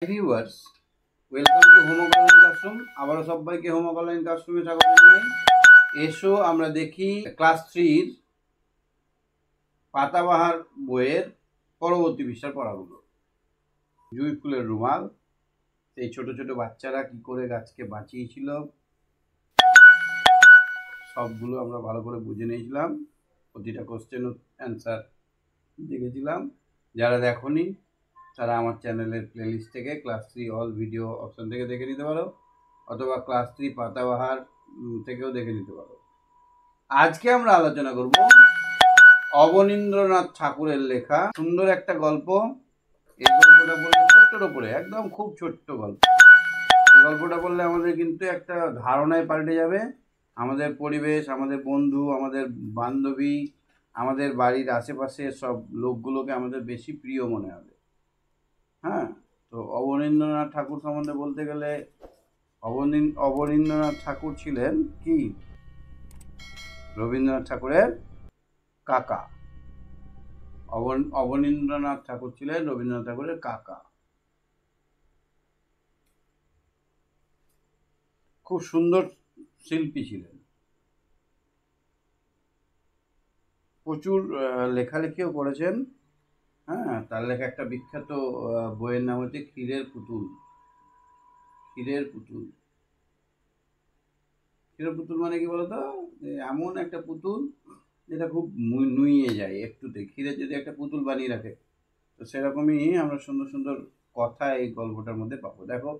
Viewers, welcome to homework online classroom. আবারও সবাইকে homework online ক্লাসরুমে স্বাগত জানাই। এসো আমরা দেখি ক্লাস 3-র পাতাবাহার বইয়ের পরবর্তী পৃষ্ঠার পড়াগুলো। জুঁই ফুলের রুমাল, এই ছোট ছোট বাচ্চারা কি করে গাছকে বাঁচিয়েছিল সবগুলো আমরা ভালো করে বুঝে নিয়েছিলাম। প্রতিটা কোশ্চেন অ্যান্সার দেখেছিলাম। যারা দেখোনি তারা আমার চ্যানেলের প্লেলিস্ট থেকে ক্লাস 3 অল ভিডিও অপশন থেকে দেখে নিতে পারো, অথবা ক্লাস 3 পাতাবাহার থেকেও দেখে নিতে পারো। আজকে আমরা আলোচনা করব অবনীন্দ্রনাথ ঠাকুরের লেখা সুন্দর একটা গল্প। এই গল্পটা বললে ছোট্টর উপরে, একদম খুব ছোট্ট গল্প। এই গল্পটা বললে আমাদের কিন্তু একটা ধারণায় পাল্টে যাবে। আমাদের পরিবেশ, আমাদের বন্ধু, আমাদের বান্ধবী, আমাদের বাড়ির আশেপাশে সব লোকগুলোকে আমাদের বেশি প্রিয় মনে হবে। হ্যাঁ, তো অবনীন্দ্রনাথ ঠাকুর সম্বন্ধে বলতে গেলে অবনীন্দ্রনাথ ঠাকুর ছিলেন কি রবীন্দ্রনাথ ঠাকুরের কাকা। অবনীন্দ্রনাথ ঠাকুর ছিলেন রবীন্দ্রনাথ ঠাকুরের কাকা। খুব সুন্দর শিল্পী ছিলেন, প্রচুর লেখালেখিও করেছেন। হ্যাঁ, তার লেখা একটা বিখ্যাত বইয়ের নাম হচ্ছে ক্ষীরের পুতুল। ক্ষীরের পুতুল, ক্ষীরের পুতুল মানে কি বলতো? এমন একটা পুতুল যেটা খুব নুইয়ে যায় একটুতে। ক্ষীরের যদি একটা পুতুল বানিয়ে রাখে, তো সেরকমই আমরা সুন্দর সুন্দর কথা এই গল্পটার মধ্যে পাবো। দেখো,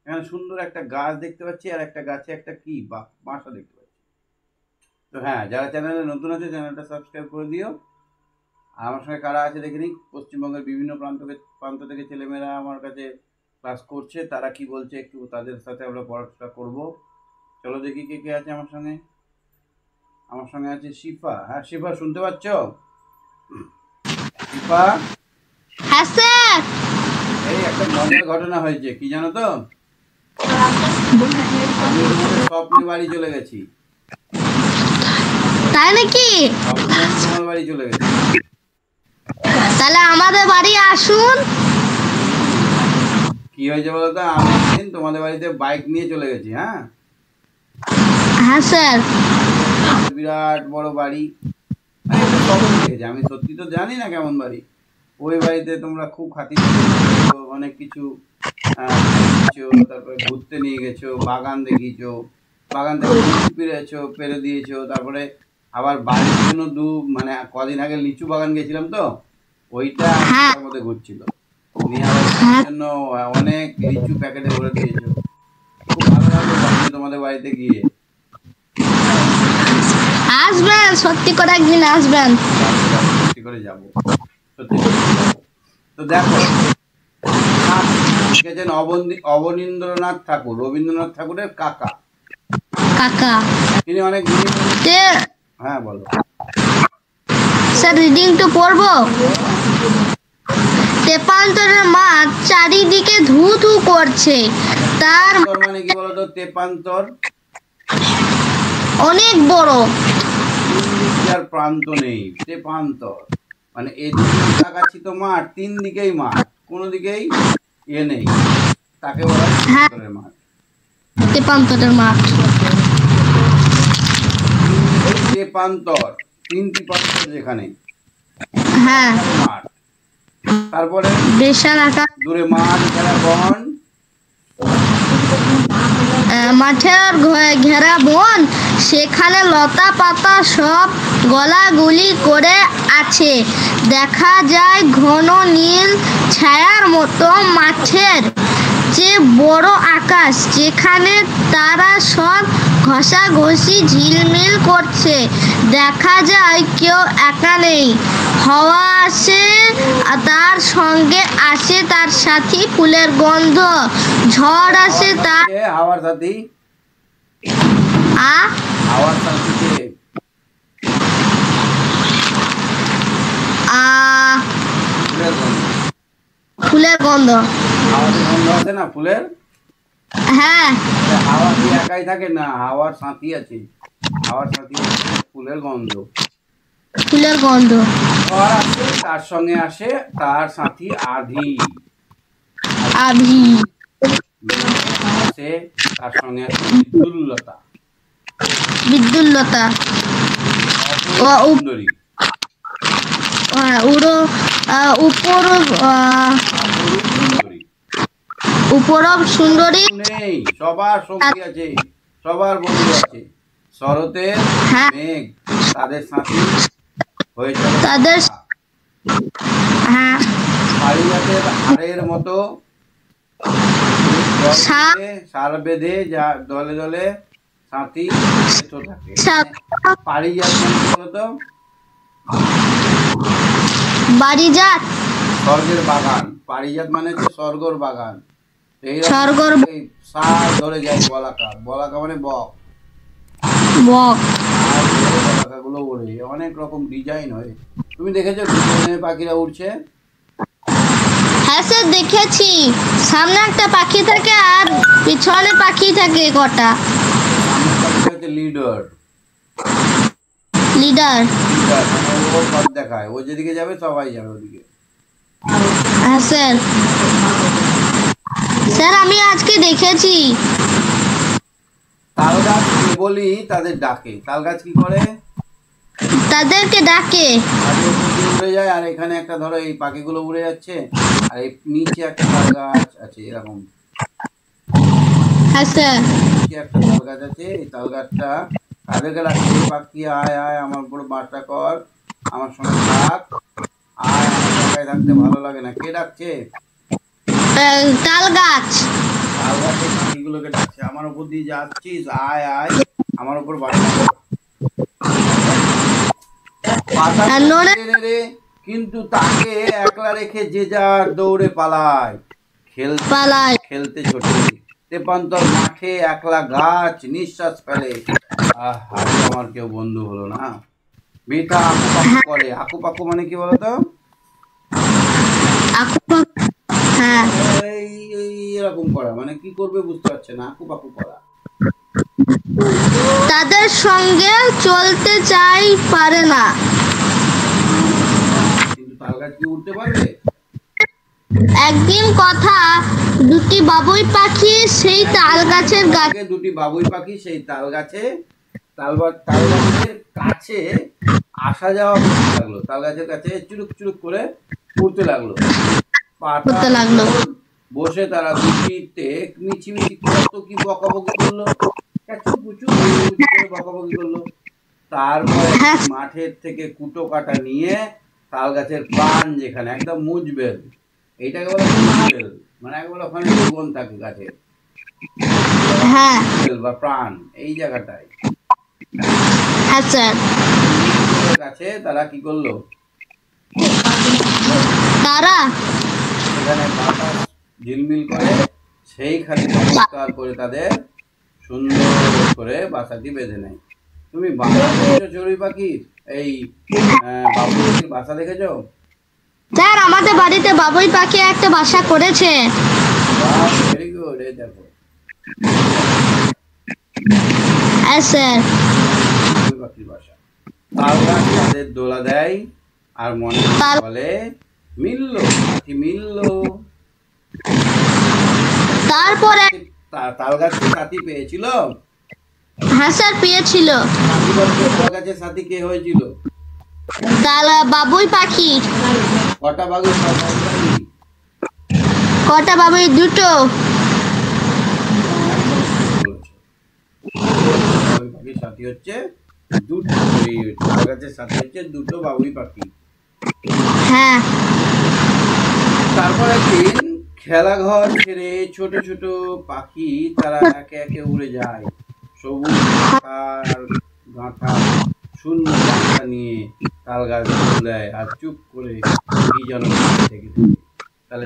এখানে সুন্দর একটা গাছ দেখতে পাচ্ছি, আর একটা গাছে একটা কি বাসা দেখতে পাচ্ছি। তো হ্যাঁ, যারা চ্যানেলে নতুন আছে চ্যানেলটা সাবস্ক্রাইব করে দিও। আর আমার সঙ্গে কারা আছে দেখে নিই। পশ্চিমবঙ্গের বিভিন্ন প্রান্ত থেকে ছেলেমেয়েরা আমার কাছে ক্লাস করছে, তারা কি বলছে একটু তাদের সাথে আমরা পড়াশোনা করবো। চলো দেখি কে কে আছে আমার সঙ্গে। আমার সঙ্গে আছে শিফা। হ্যাঁ শিফা, শুনতে পাচ্ছ? শিফা, হ্যাঁ স্যার। এই একটা মজার ঘটনা হয়েছে, কি জানো তো? আমি তোমাদের স্বপ্নে বাড়ি চলে গেছি। তাই নাকি? তোমার বাড়ি চলে গেছি। তাহলে আমাদের বাড়ি আসুন। কি হয়েছে বলো তো? আমি একদিন তোমাদের বাড়িতে বাইক নিয়ে চলে গেছি। হ্যাঁ হ্যাঁ স্যার। বিরাট বড় বাড়ি, খবর দেখেছি। আমি সত্যি তো জানি না কেমন বাড়ি। ওই বাড়িতে তোমরা খুব খাতির করেছো, অনেক কিছু তারপরে ঘুরতে নিয়ে গেছো, বাগান দেখিয়েছো, বাগান থেকে লিচু পেরে দিয়েছো। তারপরে আবার বাড়ির জন্য মানে কদিন আগে লিচু বাগান গেছিলাম, তো ওইটা মধ্যে ঘুরছিল নিয়ে জন্য অনেক লিচু প্যাকেটে ভরে দিয়েছো। খুব ভালো লাগলো তোমাদের বাড়িতে গিয়ে। আসবেন, সত্যি করে একদিন আসবেন। সত্যি করে যাবো, সত্যি করে যাবো। তো দেখো, লিখেছেন অবনীন্দ্রনাথ ঠাকুর, রবীন্দ্রনাথ ঠাকুরের কাকা। কাকা তিনি অনেক হ্যাঁ বলো স্যার, রিডিং তো পড়বো। তেপান্তরের মাঠ চারিদিকে ধু ধু করছে। তার মানে কি বলতো? তেপান্তর অনেক বড়, আর প্রান্ত নেই। তেপান্তর মানে এদিকে তাকাচ্ছি তো মাঠ, তিন দিকেই মাঠ, কোনো দিকেই নেই, তাকে বলা হয় তেপান্তরের মাঠ। তেপান্তরের মাঠ, তেপান্তর, তিনটি প্রান্তর যেখানে। হ্যাঁ, মাঠ, তারপরে বিশাল আকার দূরে মাঠ, ঘেরা বন, মাঠের ঘেরা বন, সেখানে লতা পাতা সব গলাগুলি করে আছে। দেখা যায় ঘন নীল ছায়ার মতো মাঠের যে বড় আকাশ, যেখানে তারা সব ঘষাঘষি ঝিলমিল করছে। দেখা যায় কেউ একা নেই। হাওয়া আসে, তার সঙ্গে আসে তার সাথী ফুলের গন্ধ। ঝড় আসে তার হাওয়ার সাথী। হাওয়ার সাথীকে ফুলের গন্ধ। হাওয়ার গন্ধ আছে না ফুলের? হ্যাঁ, হাওয়া কি একাই থাকে না, হাওয়ার সাথী আছে। হাওয়ার সাথী ফুলের গন্ধ। ফুলের গন্ধ। তার সঙ্গে আসে তার সাথী আধি। আভি। আছে তার সঙ্গে আছে বিদ্যুল্লতা, বিদ্যুল্লতা। সুন্দরী, উড়ো উপর সুন্দরী উপরব সুন্দরী। নেই, সবার সঙ্গী আছে, সবার বন্ধু আছে। শরতের হ্যাঁ। মেঘ তাদের সাথী হয়ে চলে তাদের হ্যাঁ পারিজাতের হাড়ের মতো সাপ সার বেঁধে যা দলে দলে সাথী যেতে থাকে। সাপ পারিজাত মানে কি বলতো? বাড়িজাত। স্বর্গের বাগান। পারিজাত মানে হচ্ছে স্বর্গর বাগান। স্বর্গর সার ধরে যায় বলাকা, বলাকা মানে বক, বক। বলাকাগুলো ওড়ে, অনেক রকম ডিজাইন হয়। তুমি দেখেছো ডিজাইনের পাখিরা উড়ছে? হ্যাঁ স্যার দেখেছি, সামনে একটা পাখি থাকে আর পিছনে পাখি থাকে কটা। সামনের পাখিটা হচ্ছে লিডার, লিডার। মানে ও পথ দেখায়, ও যেদিকে যাবে সবাই যাবে ওদিকে। হ্যাঁ স্যার, স্যার আমি আজকে দেখেছি। তাল গাছ কেবলই তাদের ডাকে। তাল গাছ কি করে? তাদেরকে ডাকে। আগে উড়ে যায়, আর এখানে একটা ধরো এই পাখিগুলো উড়ে যাচ্ছে, আর এই নিচে একটা তাল গাছ আছে এরকম। হ্যাঁ স্যার। নিচে একটা তাল গাছ আছে, এই তাল গাছটা তাদেরকে ডাকছে, পাখি আয় আয় আমার উপরে বাসা কর, আমার সঙ্গে থাক, আয় আমার একাই থাকতে ভালো লাগে না। কে ডাকছে? তাল গাছ। তাল গাছের পাখিগুলোকে ডাকছে, আমার উপর দিয়ে যাচ্ছিস, আয় আয় আমার উপর বাসা কর। পাতা টেনে রে, কিন্তু তাকে একলা রেখে যে যার দৌড়ে পালায়, খেলতে ছোটে। তেপান্তর মাঠে একলা গাছ নিঃশ্বাস ফেলে, আমার কেউ বন্ধু হলো না। বৃথা আকুপাকু করে। আকুপাকু মানে কি বলতো? হ্যাঁ এরকম করা, মানে কি করবে বুঝতে পারছে না, আকুপাকু করা। তাদের সঙ্গে চলতে চাই পারে না। কিন্তু তাল গাছ কি উঠতে পারবে? একদিন কথা, দুটি বাবুই পাখি সেই তাল গাছের দুটি বাবুই পাখি সেই তাল গাছে তাল গাছের কাছে আসা যাওয়া করতে লাগলো। তাল গাছের কাছে চুরুক চুরুক করে উড়তে লাগলো। বসে তারা দুটিতে মিছিমিছি কত কি বকাবকি করলো, বকাবকি করলো। তারপরে মাঠের থেকে কুটো কাটা নিয়ে তাল গাছের প্রাণ যেখানে একদম মুজবেল, এইটাকে বলে মুজবেল, মানে একেবারে ওখানে জীবন থাকে গাছের বা প্রাণ, এই জায়গাটায় কাছে তারা কি করলো, তারা সেখানে বাতাস ঝিলমিল করে সেইখানে পরিষ্কার করে তাদের সুন্দর করে বাসাটি বেঁধে নেয়। তুমি বাসা দেখেছো চড়ুই পাখির? এই বাবুই পাখির বাসা দেখেছো? স্যার আমাদের বাড়িতে বাবুই পাখি একটা বাসা করেছে। ভেরি গুড, এই দেখো স্যার বাবুই পাখির বাসা। তাল গাছ তাদের দোলা দেয় আর মনে বলে মিললো, পাখি মিললো। তারপরে তাল গাছের সাথী পেয়েছিল? হ্যাঁ স্যার পেয়েছিল। তাল গাছের সাথী কে হয়েছিল? বাবুই পাখি। কটা বাবুই পাখি? কটা বাবুই? দুটো। বাবুই পাখির সাথী হচ্ছে দুটো, তাল গাছের সাথী হচ্ছে দুটো বাবুই পাখি। হ্যাঁ। তারপর একদিন খেলাঘর ছেড়ে ছোট ছোট পাখি তারা একে একে উড়ে যায়। সবুজ গাঁথা শূন্য পাখা নিয়ে তাল গাছ দেয় আর চুপ করে কি যেন থেকে তাহলে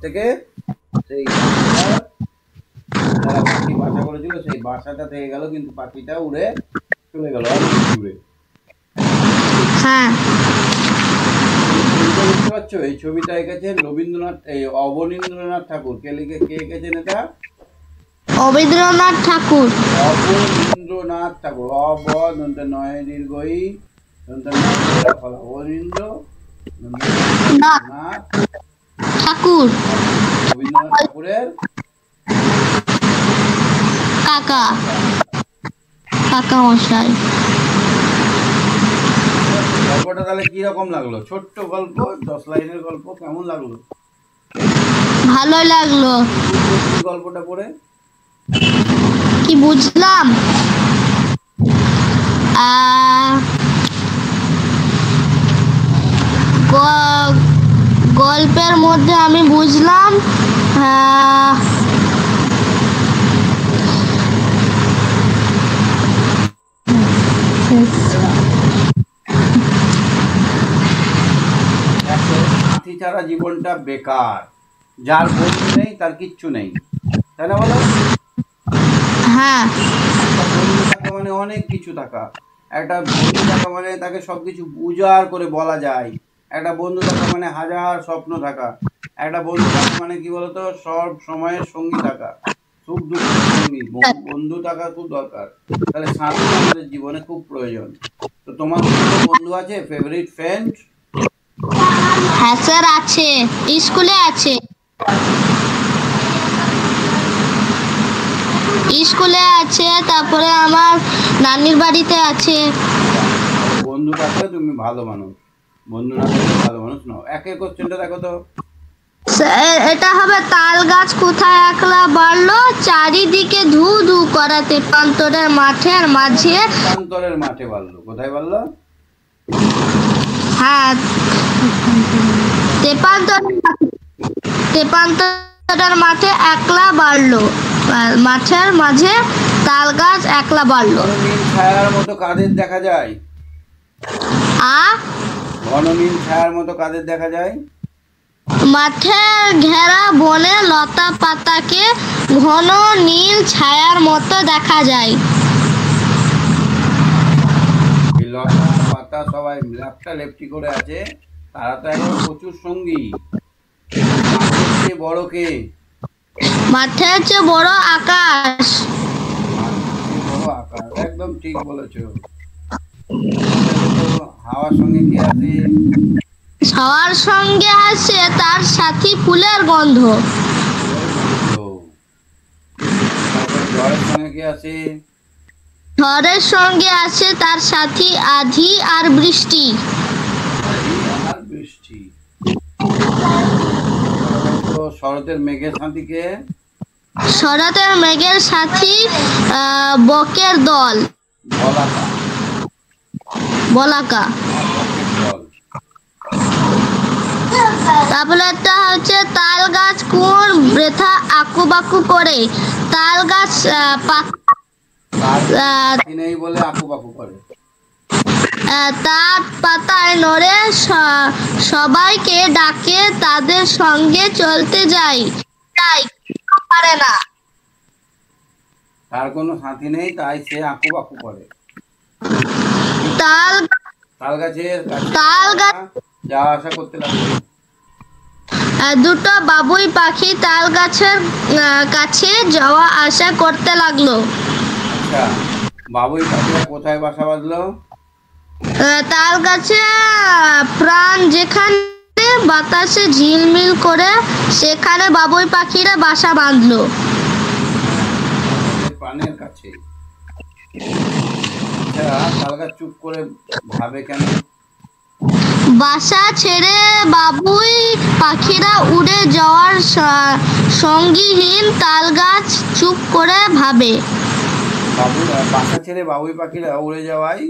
থেকে সেই যারা পাখি বাসা করেছিল সেই বাসাটা থেকে গেল, কিন্তু পাখিটা উড়ে চলে গেল দূরে। হ্যাঁ বুঝতে পারছো? এই ছবিটা এঁকেছেন রবীন্দ্রনাথ, এই অবনীন্দ্রনাথ ঠাকুর। কে এঁকেছেন এটা? অবনীন্দ্রনাথ ঠাকুর। অবনীন্দ্রনাথ ঠাকুর। নয় দীর্ঘই অবনীন্দ্রনাথ ঠাকুর। রবীন্দ্রনাথ ঠাকুরের কাকা কাকা মশাই। গল্পটা তাহলে কি রকম লাগলো? ছোট্ট গল্প, 10 লাইনের গল্প, কেমন লাগলো? ভালোই লাগলো। গল্পটা পড়ে কি বুঝলাম? গল্পের মধ্যে আমি বুঝলাম সাথী ছাড়া জীবনটা বেকার, যার বন্ধু নেই তার কিচ্ছু নেই, তাই না বলো? হ্যাঁ, বন্ধু থাকা মানে অনেক কিছু থাকা। একটা বন্ধু থাকা মানে তাকে সবকিছু উজাড় করে বলা যায়। একটা বন্ধু থাকা মানে হাজার স্বপ্ন থাকা। একটা বন্ধু থাকা মানে কি বলতো, সব সময়ের সঙ্গী থাকা, সুখ দুঃখের সঙ্গী। বন্ধু থাকা খুব দরকার। তাহলে সাথী আমাদের জীবনে খুব প্রয়োজন। তো তোমার কোনো বন্ধু আছে, ফেভারিট ফ্রেন্ড? হ্যাঁ স্যার আছে, স্কুলে আছে। স্কুলে আছে, তারপরে আমার নানির বাড়িতে আছে। বন্ধু থাকলে তুমি ভালো মানুষ, বন্ধু না থাকলে ভালো মানুষ নও। একের কোশ্চেনটা দেখো তো। এটা হবে, তাল গাছ কোথায় একলা বাড়লো, চারিদিকে ধু ধু করাতে প্রান্তরের মাঠের মাঝে। প্রান্তরের মাঠে বাড়লো, কোথায় বাড়লো? হ্যাঁ, তেপান্তরের মাঠে একলা বাড়লো, মাঠের মাঝে তাল গাছ একলা বাড়লো। ঘননীল ছায়ার মতো কাদের দেখা যায়? ঘননীল ছায়ার মতো কাদের দেখা যায়? মাঠের ঘেরা বনে লতা পাতাকে ঘন নীল ছায়ার মতো দেখা যায়। লতা পাতা সবাই লেপটা লেপটি করে আছে, তারা তো এখন প্রচুর সঙ্গী। মাঠের চেয়ে বড় কে? মাঠের চেয়ে বড় আকাশ। বড় আকাশ, একদম ঠিক বলেছো। হাওয়ার সঙ্গে কে আছে? সবার সঙ্গে আছে তার সাথী ফুলের গন্ধ। ঝড়ের সঙ্গে কে আছে? ঝড়ের সঙ্গে আছে তার সাথী আঁধি আর বৃষ্টি। শরতের মেঘের সাথী কে? শরতের মেঘের সাথী বকের দল। বলাকা। তারপরে একটা হচ্ছে, তাল গাছ কোন বৃথা আকুবাকু করে, তাল গাছ নেই বলে আকুবাকু করে। তার পাতায় নড়ে সবাইকে ডাকে, তাদের সঙ্গে চলতে যায়, তাই পারে না। তার কোনো সাথী নেই তাই সে আকুবাকু করে। তাল গাছ যাওয়া আসা করতে লাগলো। দুটো বাবুই পাখি তাল গাছের কাছে যাওয়া আসা করতে লাগলো। আচ্ছা, বাবুই পাখিরা কোথায় বাসা বাঁধলো? তাল গাছে প্রাণ যেখানে বাতাসে ঝিলমিল করে, সেখানে বাবুই পাখিরা বাসা বাঁধলো। প্রাণের কাছে। আচ্ছা, তাল গাছ চুপ করে ভাবে কেন? বাসা ছেড়ে বাবুই পাখিরা উড়ে যাওয়ার সঙ্গীহীন তাল গাছ চুপ করে ভাবে। বাসা ছেড়ে বাবুই পাখিরা উড়ে যাওয়াই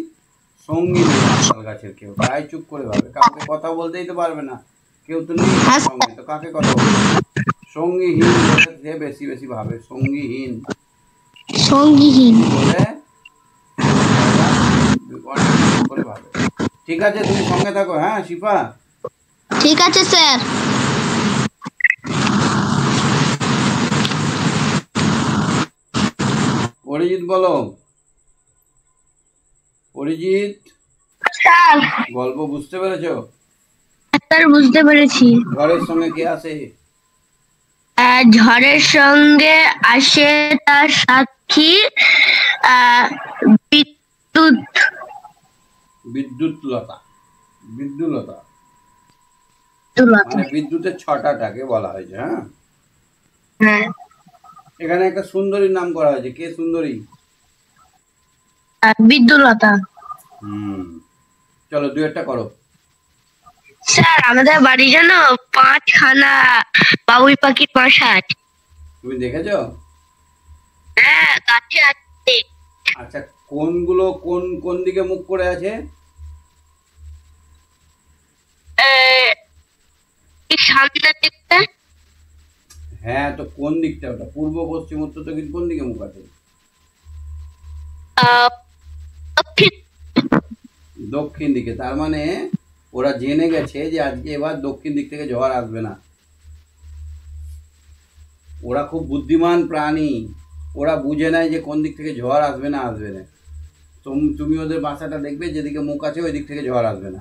সঙ্গী নেই তাল গাছের কেউ, তাই চুপ করে ভাবে। কাউকে কথা বলতেই তো পারবে না, কেউ তো নেই সঙ্গে, তো কাকে কথা বলবে? সঙ্গীহীন বলে বেশি বেশি ভাবে, সঙ্গীহীন বলে করে ভাবে। ঠিক আছে, তুমি সঙ্গে থাকো। হ্যাঁ শিফা, ঠিক আছে স্যার। অরিজিৎ বলো। অরিজিৎ, গল্প বুঝতে পেরেছো? স্যার বুঝতে পেরেছি। ঝড়ের সঙ্গে কে আসে? ঝড়ের সঙ্গে আসে তার সাথী বিদ্যুৎলতা। বিদ্যুৎলতা মানে বিদ্যুতের ছটাটাকে বলা হয়েছে। হ্যাঁ, হ্যাঁ। এখানে একটা সুন্দরীর নাম করা হয়েছে, কে সুন্দরী? আর বিদ্যুলতা। হুম, চলো দু একটা করো। স্যার আমাদের বাড়ি যেন 5খানা বাবুই পাখির বাসা আছে। তুমি দেখেছো? হ্যাঁ, কাছে আছে। আচ্ছা, কোনগুলো কোন কোন দিকে মুখ করে আছে? এই সামনের দিকটা। হ্যাঁ, তো কোন দিকটা ওটা? পূর্ব, পশ্চিম, উত্তর, দক্ষিণ, কোন দিকে মুখ আছে? আহ, দক্ষিণ। দক্ষিণ দিকে। তার মানে ওরা জেনে গেছে যে আজকে এবার দক্ষিণ দিক থেকে ঝড় আসবে না। ওরা খুব বুদ্ধিমান প্রাণী, ওরা বুঝে নেয় যে কোন দিক থেকে ঝড় আসবে না আসবে না। তুমি ওদের বাসাটা দেখবে, যেদিকে মুখ আছে ওই দিক থেকে ঝড় আসবে না।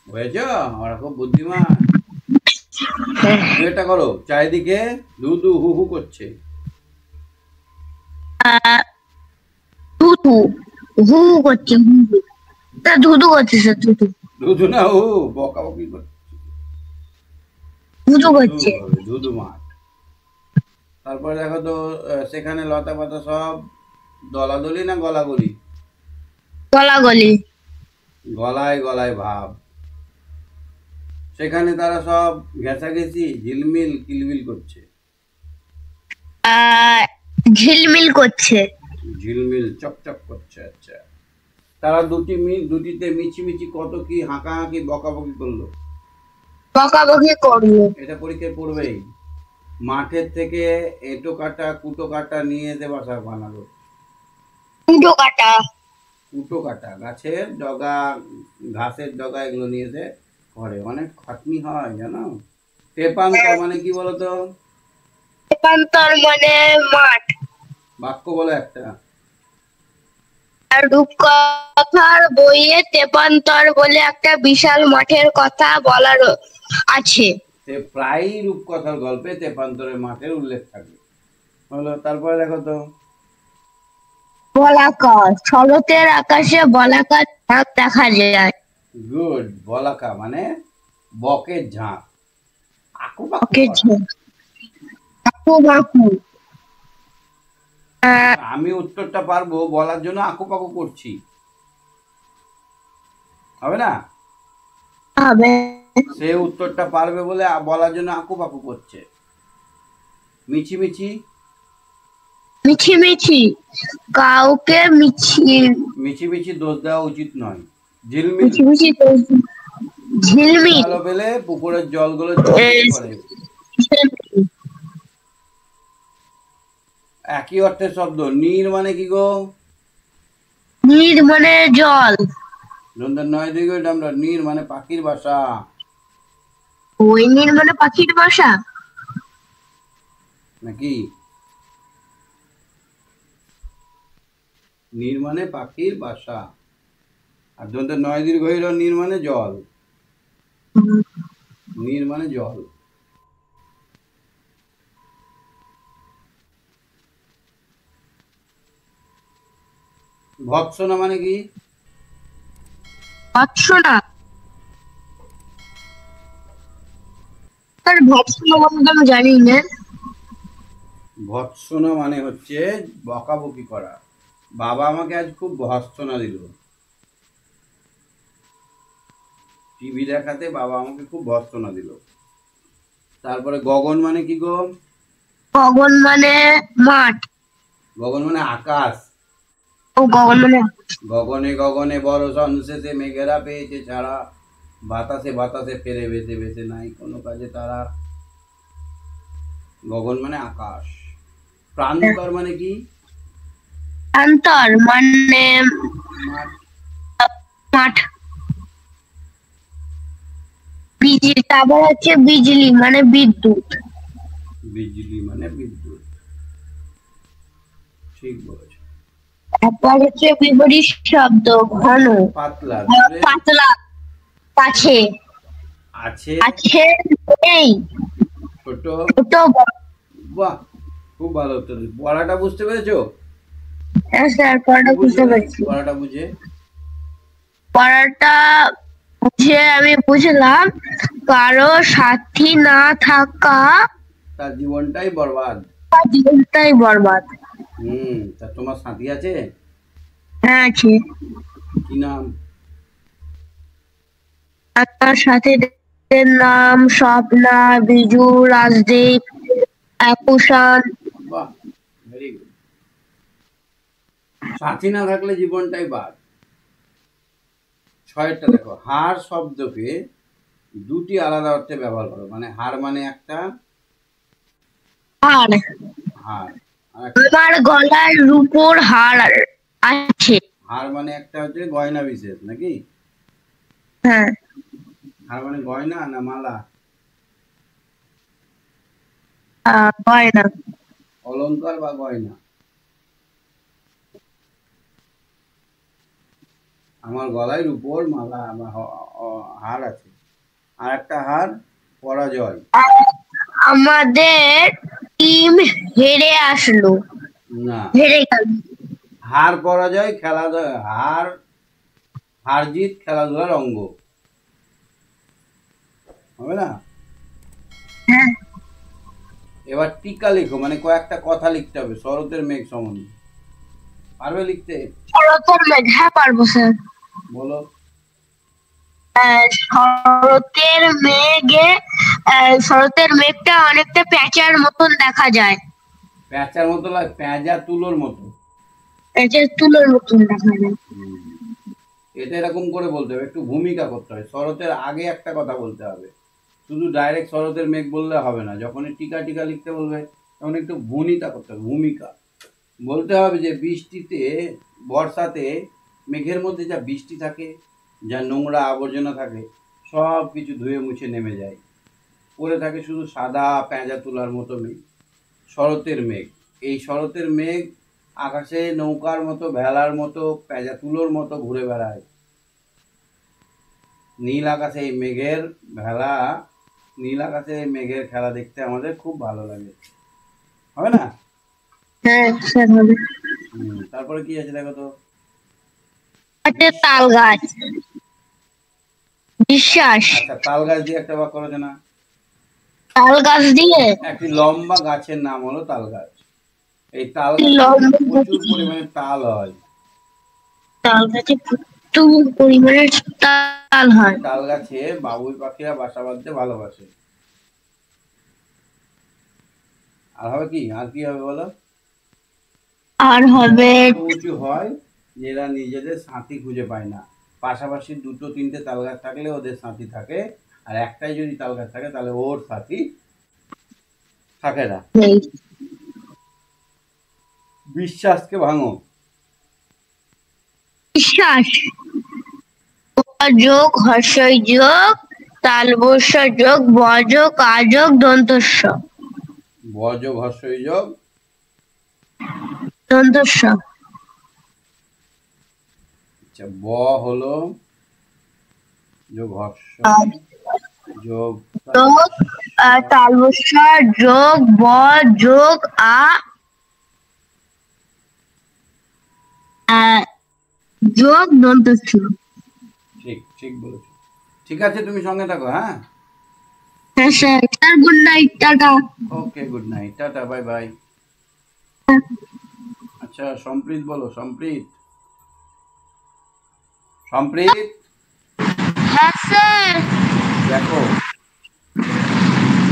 বুঝেছ? ওরা খুব বুদ্ধিমান। এটা করো, চারিদিকে ধু ধু হু হু করছে। ধুধু হু হু করছে, হু হু। তা ধুধু করছে স্যার, ধুধু। ধুধু না হু, বকাবকি করছে। ধুধু করছে। ধুধু মাঠ। তারপরে দেখো তো, সেখানে লতা পাতা সব দলাদলি না গলাগলি? গলাগলি। গলায় গলায় ভাব। সেখানে তারা সব ঘেঁষাঘেঁষি ঝিলমিল কিলবিল করছে। ঝিলমিল করছে। ঝিলমিল চকচক করছে। আচ্ছা, তারা দুটিতে মিছিমিছি কত কি হাঁকাহাঁকি বকাবকি করলো। বকাবকি করলো। এটা পরীক্ষায় পড়বেই। মাঠের থেকে এঁটো কাটা কুটো কাটা নিয়ে এসে বাসা বানালো। কুটো কাটা। কুটো কাটা, গাছের ডগা, ঘাসের ডগা, এগুলো নিয়ে এসে ঘরে। অনেক খাটনি হয় জানো। টেপান্তর মানে কি বলতো? তেপান্তর মানে মাঠ। বাক্য বলো একটা। আর রূপকথার বইয়ে তেপান্তর বলে একটা বিশাল মাঠের কথা বলার আছে। প্রায়ই রূপকথার গল্পে তেপান্তরের মাঠের উল্লেখ থাকে। হলো, তারপরে দেখো তো। বলাকা, শরতের আকাশে বলাকা ঝাঁক দেখা যায়। গুড। বলাকা মানে বকের ঝাঁক, আঁকুপাকু ওকে, করা। কাকু বাকু। আমি উত্তরটা পারবো বলার জন্য আঁকুপাকু করছি, হবে না? হবে। সে উত্তরটা পারবে বলে বলার জন্য আঁকুপাকু করছে। মিছিমিছি। মিছিমিছি, কাউকে মিছিমিছি দোষ দেওয়া উচিত নয়। ঝিলমিল। মিছিমিছি ঝিলমিল। ভালো পেলে পুকুরের জলগুলো ঝিলমিল করে। একই অর্থের শব্দ। নীর মানে কি গো? নীর মানে জল। নয় দিকে আমরা নীর মানে পাখির বাসা। ওই নীর মানে পাখির বাসা নাকি? নীর মানে পাখির বাসা। আর নয় দীর্ঘ নীর মানে জল। নীর মানে জল। ভৎসনা মানে কি? ভৎসনা। আর ভৎসনা মানে আমি জানি না। ভৎসনা মানে হচ্ছে বকাবকি করা। বাবা আমাকে আজ খুব ভৎসনা দিল। টিভি দেখাতে বাবা আমাকে খুব ভৎসনা দিল। তারপরে গগন মানে কি গো? গগন মানে মাঠ। গগন মানে আকাশ। ও, গগন মানে গগনে গগনে বড় সংশেষে মেঘেরা পেয়েছে ছাড়া, বাতাসে বাতাসে ফেরে ভেসে ভেসে নাই কোনো কাজে তারা। গগন মানে আকাশ। প্রান্তর মানে কি? প্রান্তর মানে মাঠ। মাঠ। বিজলি, তারপর হচ্ছে বিজলি মানে বিদ্যুৎ। বিজলি মানে বিদ্যুৎ। ঠিক বলেছ। তারপর হচ্ছে বিপরীত শব্দ ঘন। পাতলা। পাতলা। কাছে। আছে। আছে। এই ছোট। ছোট। বাহ, খুব ভালো উত্তর। পড়াটা বুঝতে পেরেছো? হ্যাঁ স্যার, পড়াটা বুঝতে পারছি। পড়াটা বুঝে পড়াটা বুঝে আমি বুঝলাম কারো সাথী না থাকা তার জীবনটাই বরবাদ। তার জীবনটাই বরবাদ। তা তোমার সাথী আছে? হ্যাঁ আছে। কি নাম? আমার সাথীদের নাম স্বপ্না, বিজু, রাজদীপ, কুষাণ। বাহ, ভেরি গুড। সাথী না থাকলে জীবনটাই বাদ। ছয়টা দেখো, হার শব্দকে দুটি আলাদা অর্থে ব্যবহার করো। মানে হার মানে একটা হার। হার, আমার গলার রূপোর হার আছে। হার মানে একটা হচ্ছে গয়না বিশেষ নাকি? হ্যাঁ। হার মানে গয়না না মালা? গয়না। অলংকার বা গয়না। আমার গলায় রূপোর মালা বা হার আছে। আর একটা হার পরাজয়। আমাদের টিম হেরে আসলো, না, হেরে গেল। হার পরাজয় খেলাধুলা, হার জিত খেলাধুলার অঙ্গ, হবে না? হ্যাঁ। এবার টিকা লিখো, মানে কয়েকটা কথা লিখতে হবে শরতের মেঘ সম্বন্ধে। পারবে লিখতে? শরতের মেঘ, হ্যাঁ পারবো স্যার। বলো। শরতের মেঘে, শরতের মেঘটা অনেকটা প্যাঁচার মতন দেখা যায়। প্যাঁচার মতো লাগে? পেঁজা তুলোর মতো। প্যাঁচার তুলোর মতন দেখা যায়। এটা এরকম করে বলতে হবে, একটু ভূমিকা করতে হবে। শরতের আগে একটা কথা বলতে হবে, শুধু ডাইরেক্ট শরতের মেঘ বললে হবে না। যখনই টিকা টিকা লিখতে বলবে তখন একটু ভূমিকা করতে হবে। ভূমিকা বলতে হবে যে বৃষ্টিতে, বর্ষাতে মেঘের মধ্যে যা বৃষ্টি থাকে, যা নোংরা আবর্জনা থাকে, সব কিছু ধুয়ে মুছে নেমে যায়, পড়ে থাকে শুধু সাদা পেঁজা তুলার মতো মেঘ, শরতের মেঘ। এই শরতের মেঘ আকাশে নৌকার মতো, ভেলার মতো, পেঁজা তুলোর মতো ঘুরে বেড়ায়। নীল আকাশে এই মেঘের ভেলা, নীল আকাশে এই মেঘের খেলা দেখতে আমাদের খুব ভালো লাগে, হবে না? হ্যাঁ স্যার হবে। তারপরে কি আছে দেখো তো? তাল গাছ। বিশ্বাস। আচ্ছা, তাল গাছ দিয়ে একটা বাক্য রচনা। তাল গাছ দিয়ে? একটি লম্বা গাছের নাম হলো তাল গাছ। এই তাল লম্বা প্রচুর পরিমাণে তাল হয়। তাল গাছে প্রচুর পরিমাণে তাল হয়। তাল গাছে বাবুই পাখিরা বাসা বাঁধতে ভালোবাসে। আর হবে কি? আর কি হবে বলো? আর হবে উঁচু হয় যে এরা নিজেদের সাথী খুঁজে পায় না। পাশাপাশি দুটো তিনটে তাল গাছ থাকলে ওদের সাথী থাকে, আর একটাই যদি তাল গাছ থাকে তাহলে ওর সাথী থাকে না। বিশ্বাসকে ভাঙো। বিশ্বাস। যোগ, হর্ষই যোগ, তালবস্য যোগ, বযোগ, আযোগ, দন্তস্য। বযোগ হর্ষই যোগ, দন্তস্য। আচ্ছা, ব হলো যোগ হর্ষ যোগ তালবস্য যোগ ব যোগ যোগ দন্তস্য। ঠিক ঠিক বলেছো। ঠিক আছে, তুমি সঙ্গে থাকো। হ্যাঁ হ্যাঁ sir. Good night, tata. Okay, good night, tata, bye bye. আচ্ছা, সম্প্রীত বলো। সম্প্রীত, সম্প্রীত। হ্যাঁ স্যার। দেখো,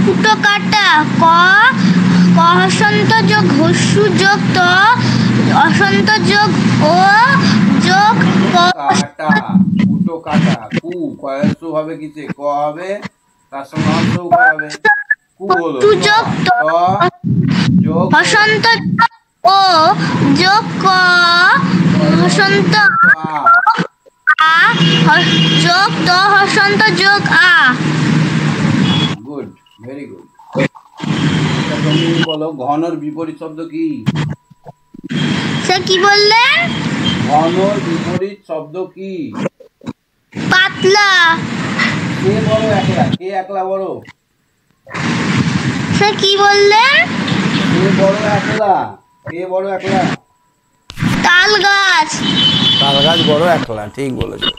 ফুটো কাটা ক, ক হসন্ত যোগ হস্যু যোগ ত, অসন্ত যোগ ও যোগ কাটা, ফুটো কাটা, কু কয়েসু হবে কিসে? ক হবে, তার সঙ্গে হর্ষ হবে, কু হলো যোগ ত, যোগ হসন্ত ও যোগ ক, হসন্ত আ, যোগ ত হসন্ত যোগ আ। Good, very good. তুমি বলো, ঘনর বিপরীত শব্দ কি? স্যার কি বললেন? ঘনর বিপরীত শব্দ কি? পাতলা। কে বড় একলা? কে একলা বড়? স্যার কি বললেন? কে বড় একলা? কে বড় একলা? তাল গাছ। তাল গাছ বড় একলা, ঠিক বলেছো।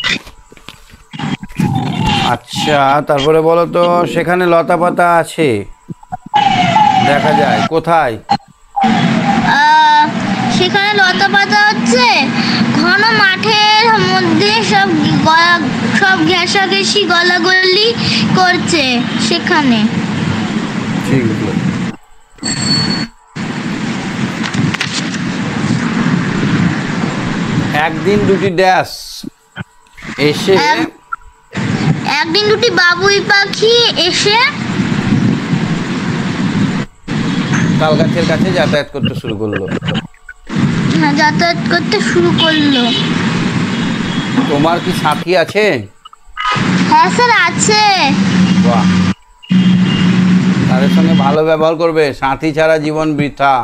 আচ্ছা, তারপরে বলো তো, সেখানে লতা পাতা আছে, দেখা যায় কোথায়? সেখানে লতা পাতা হচ্ছে, ঘন মাঠের মধ্যে সব ঘেঁষাঘেঁষি গলাগলি করছে সেখানে। ঠিক। একদিন দুটি ড্যাশ এসে, একদিন দুটি বাবুই পাখি এসে তাল গাছের কাছে যাতায়াত করতে শুরু করলো। হ্যাঁ, যাতায়াত করতে শুরু করলো। তোমার কি সাথী আছে? হ্যাঁ স্যার, আছে। বাহ, তাদের সঙ্গে ভালো ব্যবহার করবে, সাথী ছাড়া জীবন বৃথা।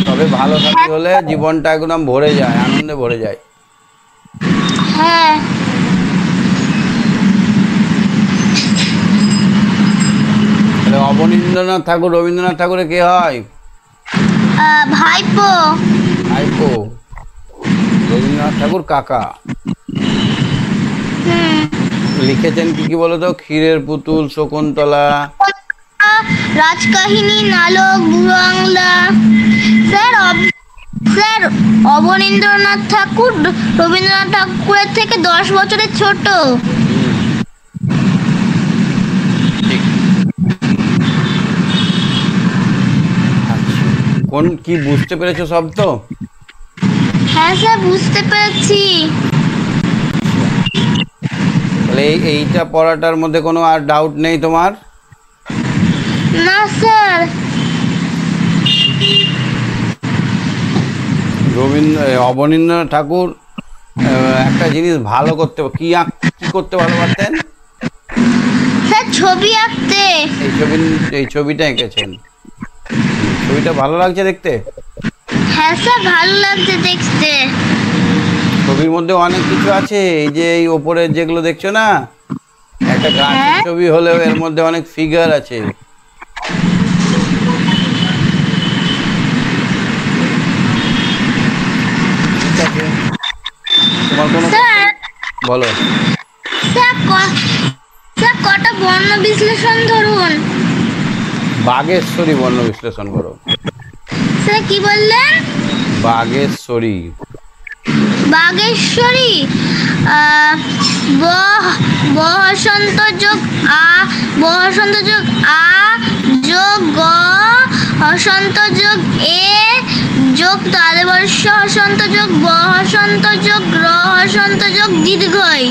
তবে ভালো সাথী হলে জীবনটা একদম ভরে যায়, আনন্দে ভরে যায়। হ্যাঁ। অবনীন্দ্রনাথ ঠাকুর, রবীন্দ্রনাথ ঠাকুরের কে হয়? ভাইপো। ভাইপো। রবীন্দ্রনাথ ঠাকুর কাকা। লিখেছেন কি কি বলো তো? ক্ষীরের পুতুল, শকুন্তলা, রাজকাহিনী, নাটক, বুড়ো আংলা। স্যার অবনীন্দ্রনাথ ঠাকুর রবীন্দ্রনাথ ঠাকুরের থেকে 10 বছরের ছোট। কোন কি বুঝতে পেরেছো সব তো? হ্যাঁ স্যার, বুঝতে পেরেছি। তাহলে এইটা পড়াটার মধ্যে কোনো আর ডাউট নেই তোমার? না স্যার। অবনীন্দ্রনাথ ঠাকুর একটা জিনিস ভালো করতে, কি করতে ভালোবাসতেন? স্যার ছবি আঁকতে। এই ছবিটা এঁকেছেন। ছবিটা ভালো লাগছে দেখতে? হ্যাঁ স্যার, ভালো লাগছে দেখতে। ছবির মধ্যে অনেক কিছু আছে। এই যে এই ওপরে যেগুলো দেখছো না, একটা গাছের ছবি হলেও এর মধ্যে অনেক ফিগার আছে। ঠিক আছে, তোমার কোনো বলো। স্যার কটা বর্ণ বিশ্লেষণ ধরুন। বাগেশ্বরী বর্ণ বিশ্লেষণ করো। স্যার কি বললেন? বাগেশ্বরী। বাগেশ্বরী। বসন্ত যোগ আ, বসন্ত যোগ আ যোগ গ, হসন্ত যোগ এ যোগ তালবর্ষ হসন্ত যোগ ব হসন্ত যোগ র হসন্ত যোগ দীর্ঘই।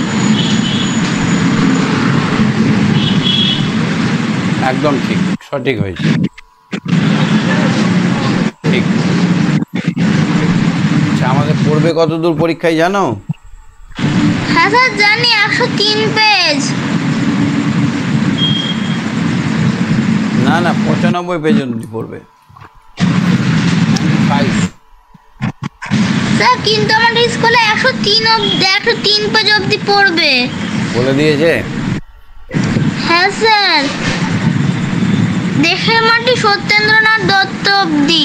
একদম ঠিক, সঠিক হয়েছে। ঠিক। আচ্ছা, আমাদের পড়বে কত দূর পরীক্ষায় জানো? হ্যাঁ স্যার জানি, 103 পেজ। না 95 পেজ অবধি পড়বে। স্যার কিন্তু আমাদের স্কুলে 103 পেজ অবধি পড়বে বলে দিয়েছে। হ্যাঁ স্যার, দেশের মাটি সত্যেন্দ্রনাথ দত্ত অবধি।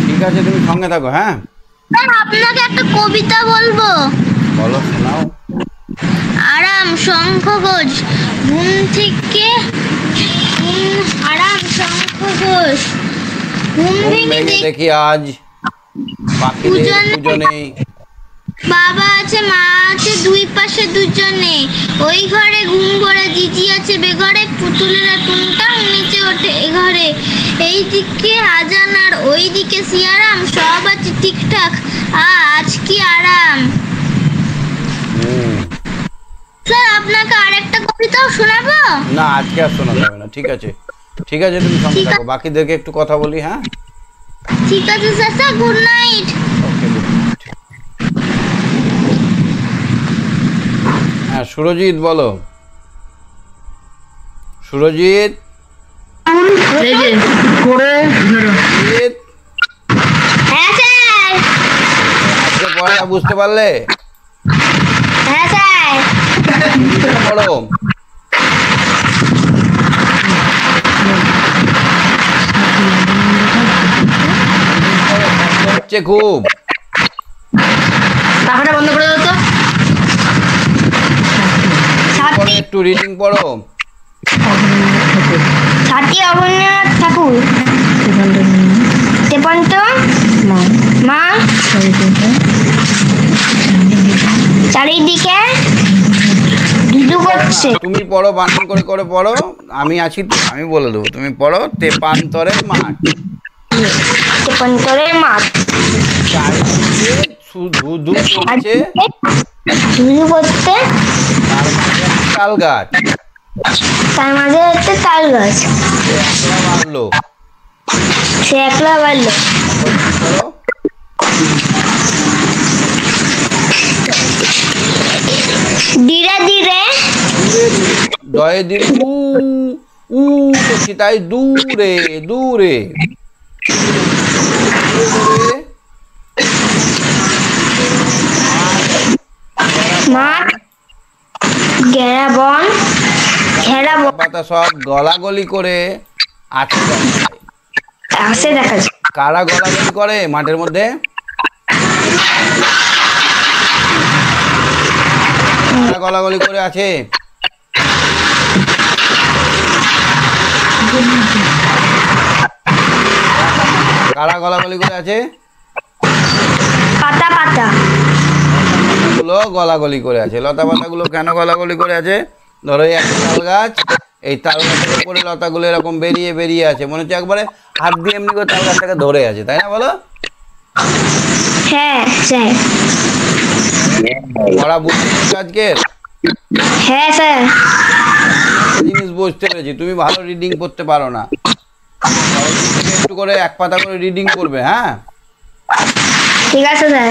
ঠিক আছে, তুমি সঙ্গে থাকো। হ্যাঁ স্যার, আপনাকে একটা কবিতা বলবো। বলো, শোনাও। আরাম শঙ্খ ঘোষ ঘুম থেকে, আরাম শঙ্খ ঘোষ ঘুম ভেঙে দেখি আজ পাখিদের দুজনেই। বাবা আছে, মা আছে, দুই পাশে দুজনে, ওই ঘরে ঘুম ঘরে জিজি আছে, বেঘরে পুতুলেরা টুনটাং নিচে ওঠে এঘরে, এই দিকে আজান আর ওই দিকে সিয়ারাম, সব আছে ঠিকঠাক, আজ কি আরাম। স্যার আপনাকে আরেকটা কবিতাও শোনাবো? না, আজকে আর শোনা যাবে না। ঠিক আছে, ঠিক আছে, তুমি সঙ্গে থাকো। বাকিদেরকে একটু কথা বলি। হ্যাঁ ঠিক আছে sir. Sir good night. Okay, good night. হ্যাঁ সুরজিৎ বলো। সুরজিৎ। হ্যাঁ স্যার। আজকে পড়াটা বুঝতে পারলে? হ্যাঁ স্যার। পড়ো। হচ্ছে খুব। পাখাটা বন্ধ করে দাও তো। একটু রিডিং পড়ো। ছাতি অবনীন্দ্রনাথ ঠাকুর, তেপন্ত মা, চারিদিকে ধুধু করছে। তুমি পড়ো, বানান করে করে পড়ো, আমি আছি তো, আমি বলে দেবো, তুমি পড়ো। তেপান্তরের মাঠ, তেপন্তরের মাঠ, চারিদিকে ধুধু করছে, ধুধু করতে, তাল গাছ, তার মাঝে একটা তাল গাছ, মারলো, সে একলা বাড়লো। করো। ধীরে ধীরে, দয়ে দিন উ করছি, তাই দূরে দূরে দূরে মাঠ, ঘেরা বন, পাতা সব গলাগলি করে আছে। আসে দেখা যায়। কারা গলাগলি করে মাঠের মধ্যে? কারা গলাগলি করে আছে? কারা গলাগলি করে আছে? পাতা পাতা গুলো গলাগলি করে আছে। লতা পাতাগুলো কেন গলাগলি করে আছে? ধরো এই একটা তাল গাছ, এই তাল গাছের উপরে লতাগুলো এরকম বেরিয়ে বেরিয়ে আছে, মনে হচ্ছে একবারে হাত দিয়ে এমনি করে তাল গাছটাকে ধরে আছে, তাই না বলো? হ্যাঁ স্যার, পড়া বুঝতে পেরেছো আজকের? হ্যাঁ স্যার, জিনিস বুঝতে পেরেছি, তুমি ভালো রিডিং করতে পারো না, একটু করে এক পাতা করে রিডিং করবে। হ্যাঁ, ঠিক আছে স্যার।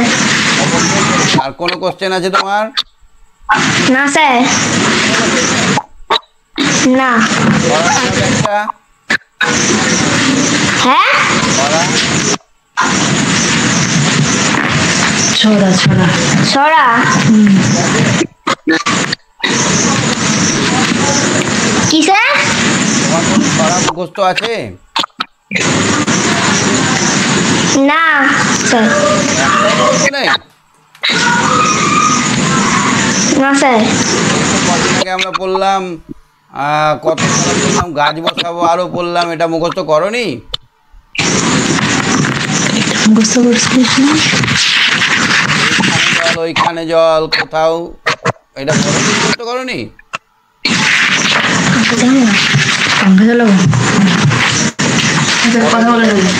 আর কোনো কোশ্চেন আছে তোমার? না স্যার, না। পড়া শোনাবে একটা? হ্যাঁ, পড়া ছড়া ছড়া ছড়া, কি স্যার? তোমার কোনো পড়া মুখস্থ আছে? না স্যার, নেই? না স্যার। কদিন আগে আমরা পড়লাম, কত পড়লাম, গাছ বসাবো, আরো পড়লাম, এটা মুখস্থ করনি? মুখস্থ করছিস না? জল, ওইখানে জল, কোথাও, এটা মুখস্থ করনি?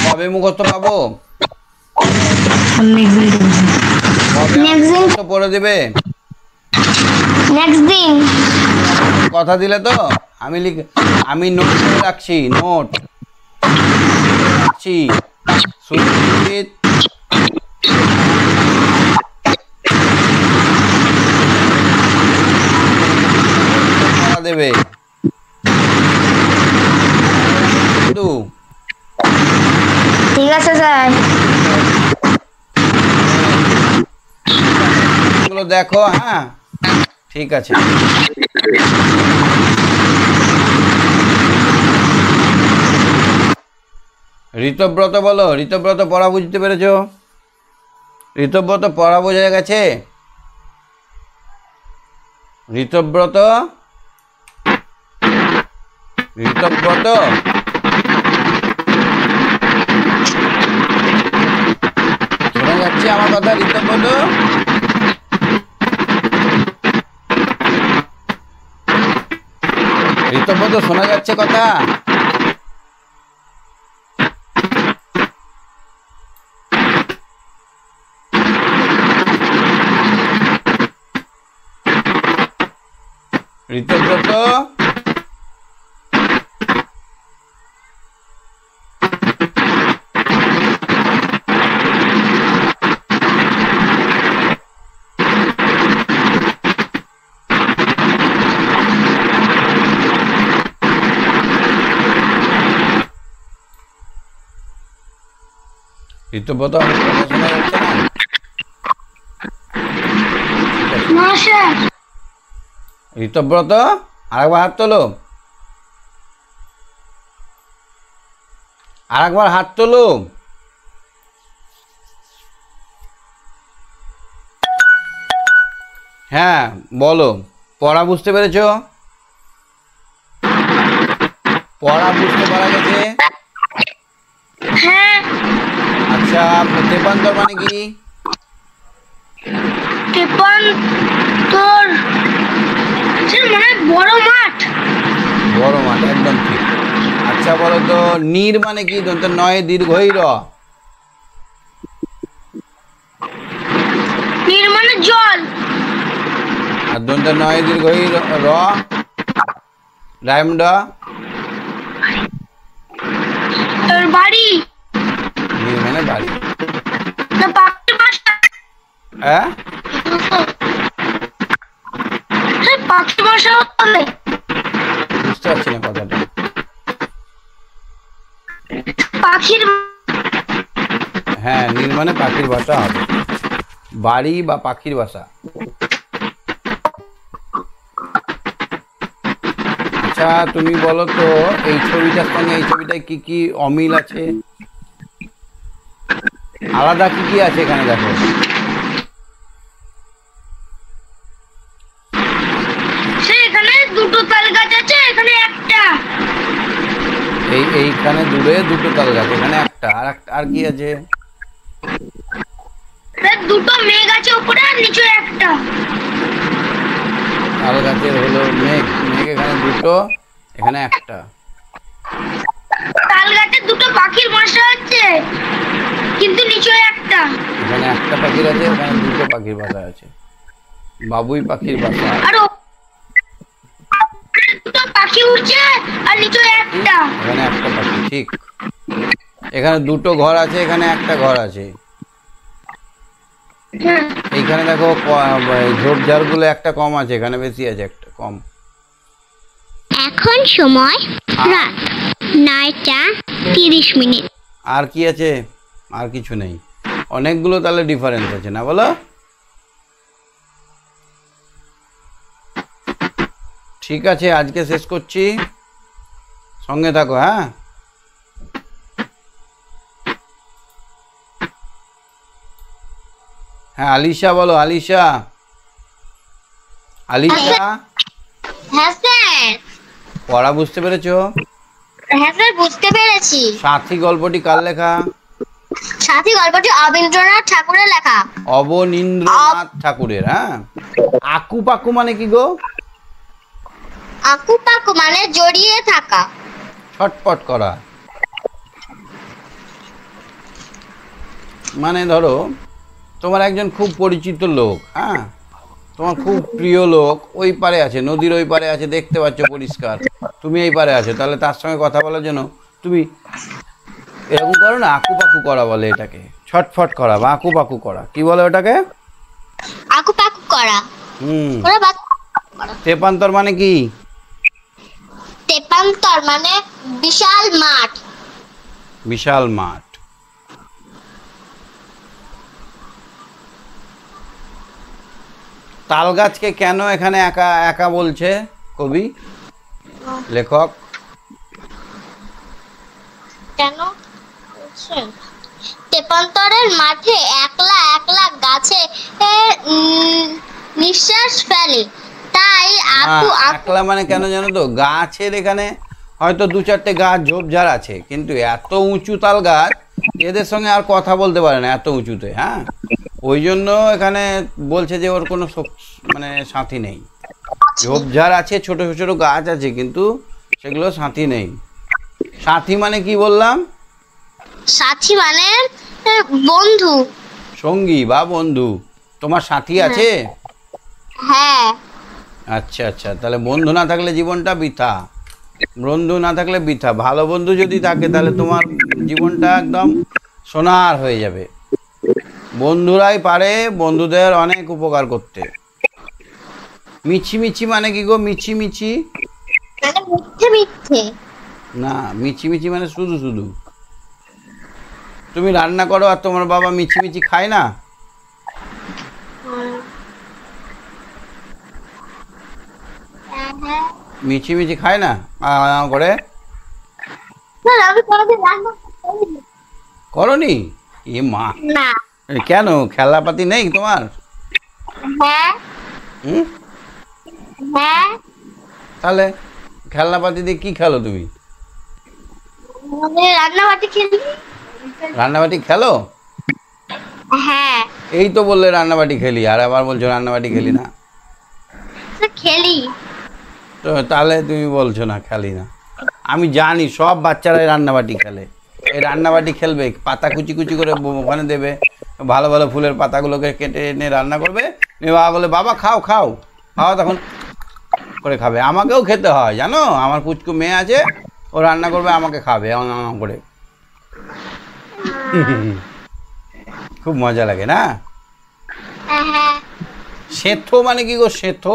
কবে মুখস্থ পাবো? নেক্সট পড়ে দেবে? দিন। কথা দিলে তো? আমি নোট করে রাখছি, নোট রাখছি। সুজিত দেবে কিন্তু। ঠিক আছে স্যার। এগুলো দেখো। হ্যাঁ, ঠিক আছে। ঋতব্রত বলো, ঋতব্রত পড়া বুঝতে পেরেছো? ঋতব্রত পড়া বোঝা গেছে? ঋতব্রত, ঋতব্রত শোনা যাচ্ছে আমার কথা? ঋতব্রত, ঋতব্রত শোনা যাচ্ছে কথা? ঋতব্রত, ঋতব্রত আমার কথা শোনা যাচ্ছে না? না স্যার। ঋতব্রত আরেকবার হাত তোলো, আরেকবার হাত তোলো। হ্যাঁ বলো, পড়া বুঝতে পেরেছো? পড়া বুঝতে পারা গেছে? হ্যাঁ। আচ্ছা, তেপান্তর মানে কি? তেপান্তর মানে বড় মাঠ। বড় মাঠ, একদম ঠিক। আচ্ছা বলো তো, নীর মানে কি? দন্ত নয় দীর্ঘই র। নীর মানে জল। আর দন্ত নয় দীর্ঘই র, রাইম ড। বাড়ি। নীর মানে বাড়ি। না পাখির বাসা। হ্যাঁ, পাখির বাসা হবে। বুঝতে পারছি না কথাটা। পাখির। হ্যাঁ, নীর মানে পাখির বাসা হবে, বাড়ি বা পাখির বাসা। আচ্ছা তুমি বলো তো, এই ছবিটার সঙ্গে এই ছবিটায় কি কি অমিল আছে, আলাদা কি কি আছে এখানে দেখো। এখানে দুটো তাল গাছ আছে, এখানে একটা। এইখানে দূরে দুটো তাল গাছ, এখানে একটা, আর কি আছে? দুটো মেঘ আছে উপরে আর নিচে একটা। তাল গাছের হলো মেঘ, মেঘ এখানে দুটো, এখানে একটা। তাল গাছে দুটো পাখির বাসা আছে, কিন্তু নিচে একটা। এখানে একটা পাখির আছে, এখানে দুটো পাখির বাসা আছে, বাবুই পাখির বাসা। আর দুটো পাখি উঠছে আর নিচে একটা। এখানে একটা পাখি, ঠিক। এখানে দুটো ঘর আছে, এখানে একটা ঘর আছে। এইখানে দেখো ঝোপঝাড় গুলো একটা কম আছে, এখানে বেশি আছে, একটা কম। এখন সময় রাত 9:30। আর কি আছে? আর কিছু নেই, অনেকগুলো তাহলে ডিফারেন্স আছে না, বলো? ঠিক আছে, আজকে শেষ করছি, সঙ্গে থাকো। হ্যাঁ, হ্যাঁ, আলিশা বলো, আলিশা। আলিশা, হ্যাঁ স্যার। পড়া বুঝতে পেরেছো? হ্যাঁ স্যার, বুঝতে পেরেছি। সাথী গল্পটি কার লেখা? সাথী গল্পটি অবনীন্দ্রনাথ ঠাকুরের লেখা। অবনীন্দ্রনাথ ঠাকুরের। হ্যাঁ, আকু পাকু মানে কি গো? আকু পাকু মানে জড়িয়ে থাকা, ছটপট করা। মানে ধরো তোমার একজন খুব পরিচিত লোক, হ্যাঁ, তোমার খুব প্রিয় লোক ওই পারে আছে, নদীর ওই পারে আছে, দেখতে পাচ্ছ পরিষ্কার, তুমি এই পারে আছো, তাহলে তার সঙ্গে কথা বলার জন্য তুমি এরকম করো না, আকু পাকু করা বলে এটাকে, ছটফট করা বা আকু পাকু করা। কি বলে ওটাকে? আকু পাকু করা। তেপান্তর মানে কি? তেপান্তর মানে বিশাল মাঠ। বিশাল মাঠ। তাল গাছকে কেন এখানে একা একা বলছে কবি, লেখক? কেন তেপান্তরের মাঠে একলা একলা গাছে নিঃশ্বাস ফেলে, তাই একলা মানে কেন জানো তো? গাছের এখানে হয়তো দু চারটে গাছ ঝোপঝাড় আছে, কিন্তু এত উঁচু তাল গাছ এদের সঙ্গে আর কথা বলতে পারে না, এত উঁচুতে। হ্যাঁ, ওই জন্য এখানে বলছে যে ওর কোনো মানে সাথী নেই। ঝোপঝাড় আছে, ছোট ছোট গাছ আছে, কিন্তু সেগুলো সাথী নেই। সাথী মানে কি বললাম? সাথী মানে বন্ধু, সঙ্গী বা বন্ধু। তোমার সাথী আছে? হ্যাঁ। আচ্ছা আচ্ছা, তাহলে বন্ধু না থাকলে জীবনটা বৃথা, বন্ধু না থাকলে বৃথা। ভালো বন্ধু যদি থাকে তাহলে তোমার জীবনটা একদম সোনার হয়ে যাবে। বন্ধুরাই পারে বন্ধুদের অনেক উপকার করতে। মিছি মিছি মানে কি গো? মিছি মিছি মানে মিথ্যে মিথ্যে না, মিছি মিছি মানে শুধু শুধু। তুমি রান্না করো আর তোমার বাবা মিছি মিছি খায় না? মিছি মিছি খায় না করে? করনি? এ মা, কেন? খেলাপাতি নেই তোমার? তাহলে খেলনাপাতি দিয়ে কি খেলো তুমি? রান্নাবাটি খেলি। রান্নাবাটি খেলো? হ্যাঁ এই তো বললে রান্নাবাটি খেলি, আর আবার বলছো রান্নাবাটি খেলি না। খেলি। তো তাহলে তুমি বলছো না খেলি না। আমি জানি সব বাচ্চারাই রান্নাবাটি খেলে। এই রান্নাবাটি খেলবে, পাতা কুচি কুচি করে ওখানে দেবে, ভালো ভালো ফুলের পাতাগুলোকে কেটে এনে রান্না করবে। বাবা বলে বাবা খাও খাও খাও, তখন করে খাবে। আমাকেও খেতে হয় জানো, আমার পুচকু মেয়ে আছে, ও রান্না করবে আমাকে খাবে এমন করে। খুব মজা লাগে না? হ্যাঁ। সেদ্ধ মানে কি গো? সেদ্ধ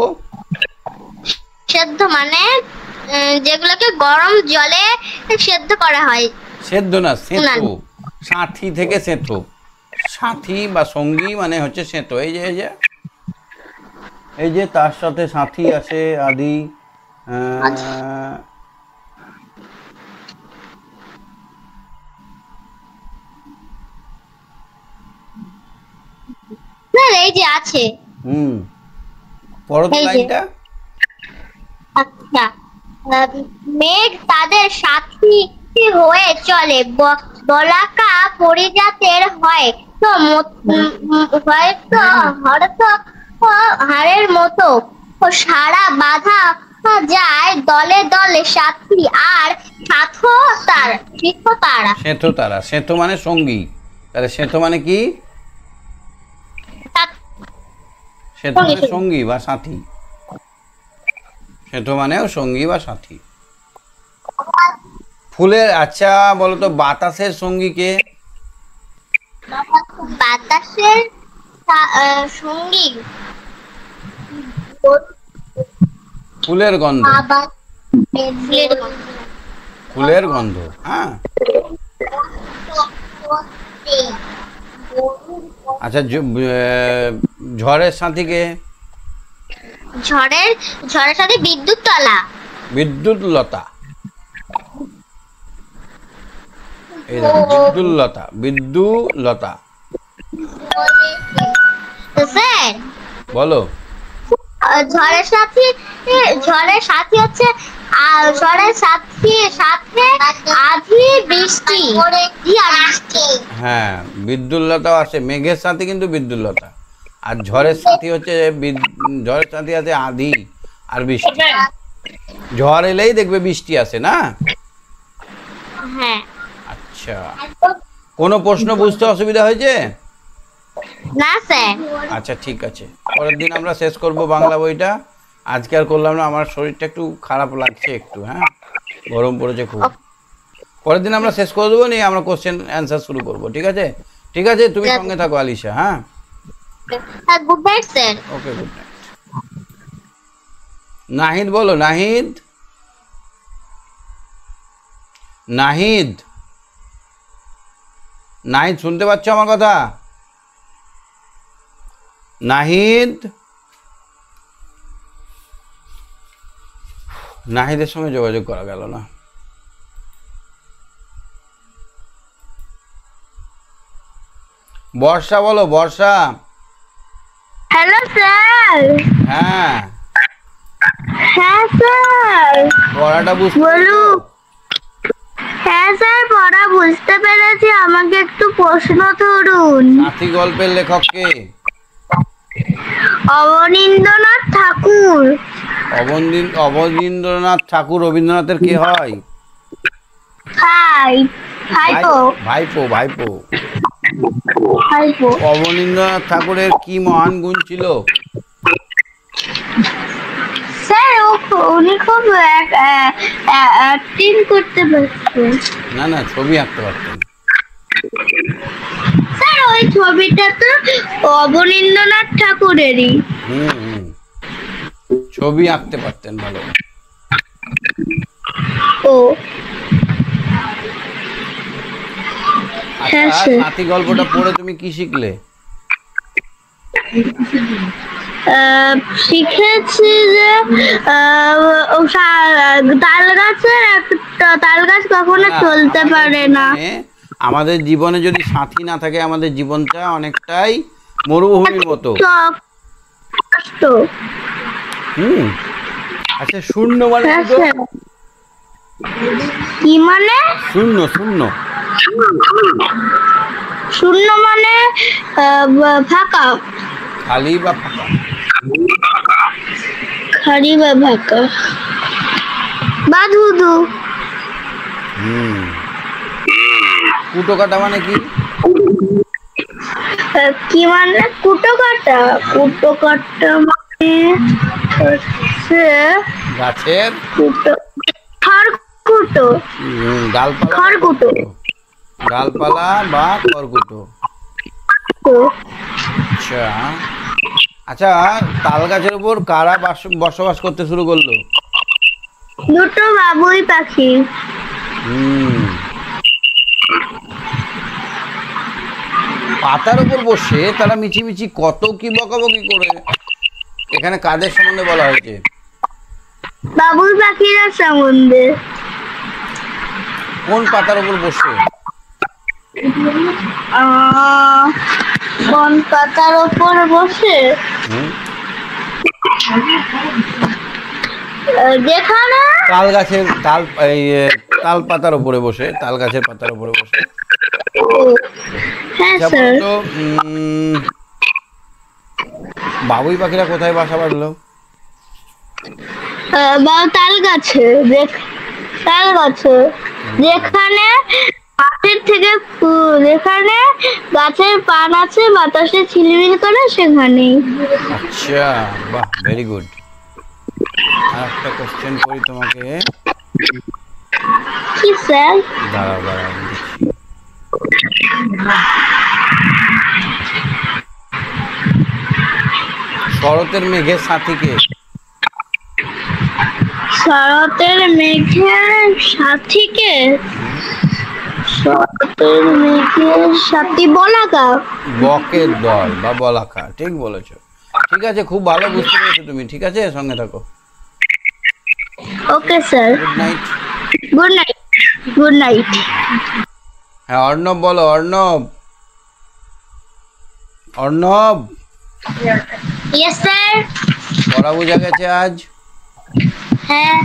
সেদ্ধ মানে যেগুলোকে গরম জলে সেদ্ধ করা হয়। সেদ্ধ না, সেদ্ধ। সাথী থেকে সেদ্ধ। সাথী বা সঙ্গী মানে হচ্ছে সেদ্ধ। এই যে তার সাথে সাথী আছে আদি। না এই যে আছে। পরত লাইনটা। আচ্ছা, মেঘ তাদের সাথী হয়ে চলে, বলাকা পরিজাতের হয় তো হয়তো হাড়ের মতো সারা বাধা যায় দলে দলে সাথী আর সেথ তারা। সেথ মানে সঙ্গী। তাহলে সেথ মানে কি? সেথ মানে সঙ্গী বা সাথী। সেথ মানেও সঙ্গী বা সাথী। ফুলের, আচ্ছা বলো তো বাতাসের সঙ্গী কে? বাতাসের সঙ্গী ফুলের গন্ধ। ফুলের গন্ধ। হ্যাঁ আচ্ছা, ঝড়ের সাথী কে? ঝড়ের সাথে বিদ্যুৎ তলা। বিদ্যুৎ লতা। এই বিদ্যুৎ লতা, বিদ্যুৎলতা। স্যার বলো। ঝড়ের সাথী হচ্ছে ঝড়ের সাথে আধি বৃষ্টি। হ্যাঁ বিদ্যুৎলতাও আছে, মেঘের সাথে কিন্তু বিদ্যুৎলতা। আর ঝড়ের সাথী হচ্ছে ঝড়ের সাথী আছে আধি আর বৃষ্টি। ঝড় এলেই দেখবে বৃষ্টি আসে না? হ্যাঁ। আচ্ছা, কোনো প্রশ্ন বুঝতে অসুবিধা হয়েছে? না স্যার। আচ্ছা ঠিক আছে, পরের দিন আমরা শেষ করব বাংলা বইটা। আজকে আর করলাম না, আমার শরীরটা একটু খারাপ লাগছে একটু। হ্যাঁ গরম পড়েছে খুব। পরের দিন আমরা শেষ করে দেবো, নিয়ে আমরা কোশ্চেন অ্যান্সার শুরু করব। ঠিক আছে? ঠিক আছে, তুমি সঙ্গে থাকো আলিশা। হ্যাঁ গুড নাইট স্যার। ওকে, গুড নাইট। নাহিদ বলো। নাহিদ, নাহিদ, নাহিদ শুনতে পাচ্ছ আমার কথা? নাহিদ, নাহিদের সঙ্গে যোগাযোগ করা গেল না। বর্ষা বলো। বর্ষা। Hello sir. হ্যাঁ হ্যাঁ স্যার। পড়াটা বুঝতে বলুন। হ্যাঁ স্যার পড়া বুঝতে পেরেছি, আমাকে একটু প্রশ্ন ধরুন। সাথী গল্পের লেখক কে? অবনীন্দ্রনাথ ঠাকুর। অবনীন্দ্রনাথ ঠাকুর রবীন্দ্রনাথের কে হয়? ভাইপো। ভাইপো। ভাইপো। ভাইপো। অবনীন্দ্রনাথ ঠাকুরের কি মহান গুণ ছিল? স্যার উনি খুব অ্যাক্টিং করতে পারতেন। না না, ছবি আঁকতে পারতেন। স্যার ওই ছবিটা তো অবনীন্দ্রনাথ ঠাকুরেরই। ছবি আঁকতে পারতেন ভালো। ও আচ্ছা, সাথী গল্পটা পড়ে তুমি কি শিখলে? শিখেছি যে তাল গাছ কখনো চলতে পারে না। আমাদের জীবনে যদি সাথী না থাকে, আমাদের জীবনটা অনেকটাই মরুভূমির মতো। আচ্ছা, শূন্য মানে কি মানে? শূন্য শূন্য। শূন্য মানে ফাঁকা। খালি বা ফাঁকা? খালি বা ফাঁকা বা ধুধু। কুটো কাটা মানে কি? কি মানে কুটো কাটা? কুটো কাটা মানে হচ্ছে গাছের কুটো, খড়কুটো। ডালপালা, খড়কুটো। ডালপালা বা খড়কুটো। আচ্ছা আচ্ছা, তাল গাছের উপর কারা বসবাস করতে শুরু করলো? দুটো বাবুই পাখি। পাতার উপর বসে তারা মিছিমিছি কত কি বকাবকি করে, এখানে কাদের সম্বন্ধে বলা হয়েছে? বাবুই পাখিরা সম্বন্ধে। কোন পাতার উপর বসে? কোন পাতার উপর বসে? যেখানে তাল গাছের তাল পাতার উপরে বসে, তাল গাছের পাতার উপরে বসে। হ্যাঁ স্যার। তো বাবুই পাখিরা কোথায় বাসা বাঁধলো? তাল গাছে। তাল গাছে যেখানে গাছের থেকে যেখানে গাছের পান আছে, বাতাসে ঝিলমিল করে, সেখানেই। আচ্ছা, বাহ, ভেরি গুড। আর একটা কোশ্চেন করি তোমাকে। কি স্যার? দাঁড়াও দাঁড়াও, দেখছি। শরতের মেঘের সাথীকে? শরতের মেঘের সাথীকে? শরতের মেঘের সাথী বলাকা। বকের দল বা বলাকা, ঠিক বলেছো। ঠিক আছে, খুব ভালো বুঝতে পেরেছো তুমি। ঠিক আছে, সঙ্গে থাকো। Okay sir. Good night. Good night. Good night. হ্যাঁ, অর্ণব বলো। অর্ণব, অর্ণব। Yes sir. পড়া বোঝা গেছে আজ? হ্যাঁ।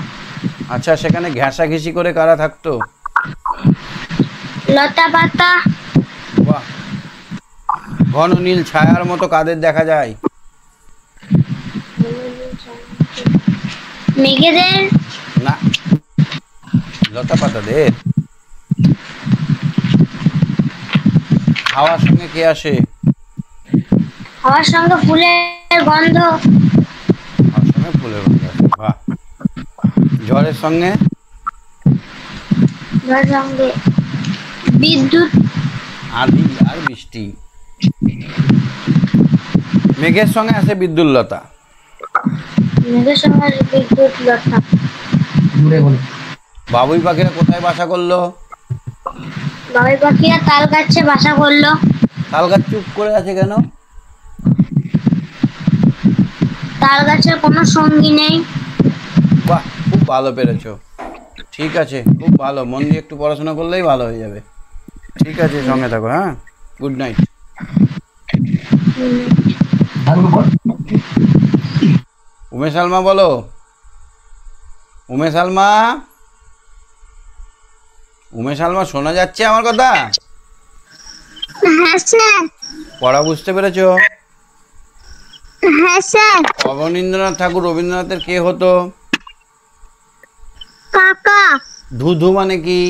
আচ্ছা, সেখানে ঘেঁষাঘেঁষি করে কারা থাকতো? লতা পাতা। বাহ। ঘন নীল ছায়ার মতো কাদের দেখা যায়? মেঘেদের। না, লতা পাতাদের। হাওয়ার সঙ্গে কে আসে? হাওয়ার সঙ্গে ফুলের গন্ধ। হাওয়ার সঙ্গে ফুলের গন্ধ আসে, বাহ। ঝড়ের সঙ্গে? ঝড়ের সঙ্গে বিদ্যুৎ। আঁধি আর বৃষ্টি। মেঘের সঙ্গে আসে বিদ্যুৎ লতা। মেঘের সঙ্গে বিদ্যুৎ লতা। বাবুই পাখিরা কোথায় বাসা করলো? বাবুই পাখিরা তাল গাছে বাসা করলো। তাল গাছ চুপ করে আছে কেন? তাল গাছের কোনো সঙ্গী নেই। বাহ, খুব ভালো পেরেছো। ঠিক আছে, খুব ভালো। মন দিয়ে একটু পড়াশোনা করলেই ভালো হয়ে যাবে। ঠিক আছে, সঙ্গে থাকো। হ্যাঁ, গুড নাইট। উমেশ আলমা বলো। উমেশ আলমা, উমেশ আলমা, শোনা যাচ্ছে আমার কথা? হ্যাঁ স্যার। পড়া বুঝতে পেরেছো? হ্যাঁ স্যার। অবনীন্দ্রনাথ ঠাকুর রবীন্দ্রনাথের কে হতো? কাকা। ধুধু মানে কি?